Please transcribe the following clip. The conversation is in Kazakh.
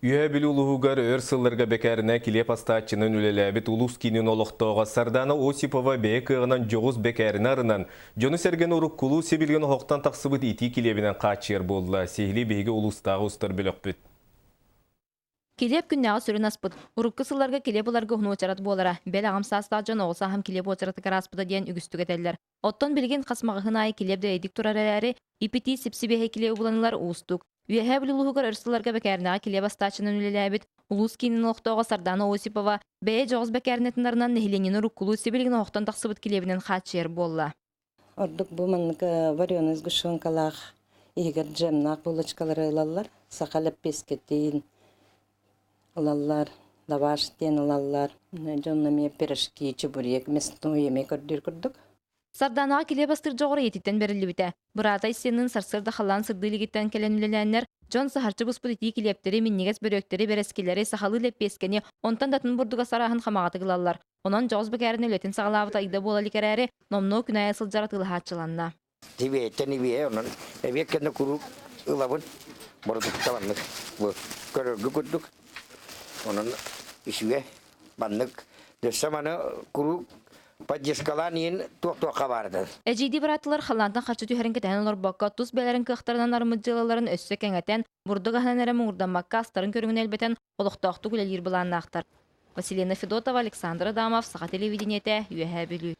Үйе біл улуғығар өр сылларға бекәріне келеп астатчының үлеләбіт улус кейнін олықтауға Сардана Осипова бәйек ұғынан жоғыз бекәрін арынан жоны сәрген ұрық себілген оқтан тақсыбыт ити келебінен қачер болла. Сейлі бейге улустағы ұстар білік бүт. Келеп күннәғы сүрін аспыд. Урукка сылларга келеп оларга хуну очарат болара. Бел ағам састал жон оғыса хам келеп очараты караспыда дейін үгістік әтелдер. Оттон білген қасмағығын айы келеп де эдик турарары ипити сипсибеhe келеп ұланылар уыстук. Үйәһә білулуғығар ұрсыларга бәкәрінеға келеп астачының үлеләбіт. Улус кейнін олықтауға Сардана Осипова бәйе жоғыз бәкәрінетінарынан нехиленені руккулу себілген оқтан тақсыбыт келебінен қатшер болла. Ордук бу манка вареный сгущенкалах игер джемнак булочкалары лаллар, сахалеп пескетин лаллар, лаваш тен лаллар, жоннаме пирожки, чебурек, мясной емек ордир курдук. Сарданаға келе бастыр жоғыры етіттен бәрілі біті. Бұратай сенің сарсырды қалан сырдылығыттан кәлен үлеләнлер, Джон сахарчы бұспыт еті келептері мен негес бөректері бәрескелері сахалы леппескені, онтан датын бұрдыға сарағын қамағаты қылалар. Онан жоғыз бәкәрін өлетін сағалабыта айда болалы кәрәрі, номно күнай асыл жаратылы хатчыланна. Тиветтен иве, онан әвеккені күру ұлабын, бұрдық табанлық, көріргі күрдік, онан ішуе банлық, дөссаманы күру Паджескаланин туақ-туаққа барды. Әжейді бұратылар қалантан қачы түйерін кетен олар баққа тұз бәлерін қықтарынан армыджилаларын өссі кәңәтен, бұрдығы ғанан әрі мұңырдан маққа астарын көріңін әлбетен олықтақты күлелер бұланын ақтар. Василина Федотова, Александр Адамов, Сақа телевидениеті, үйәһә білу.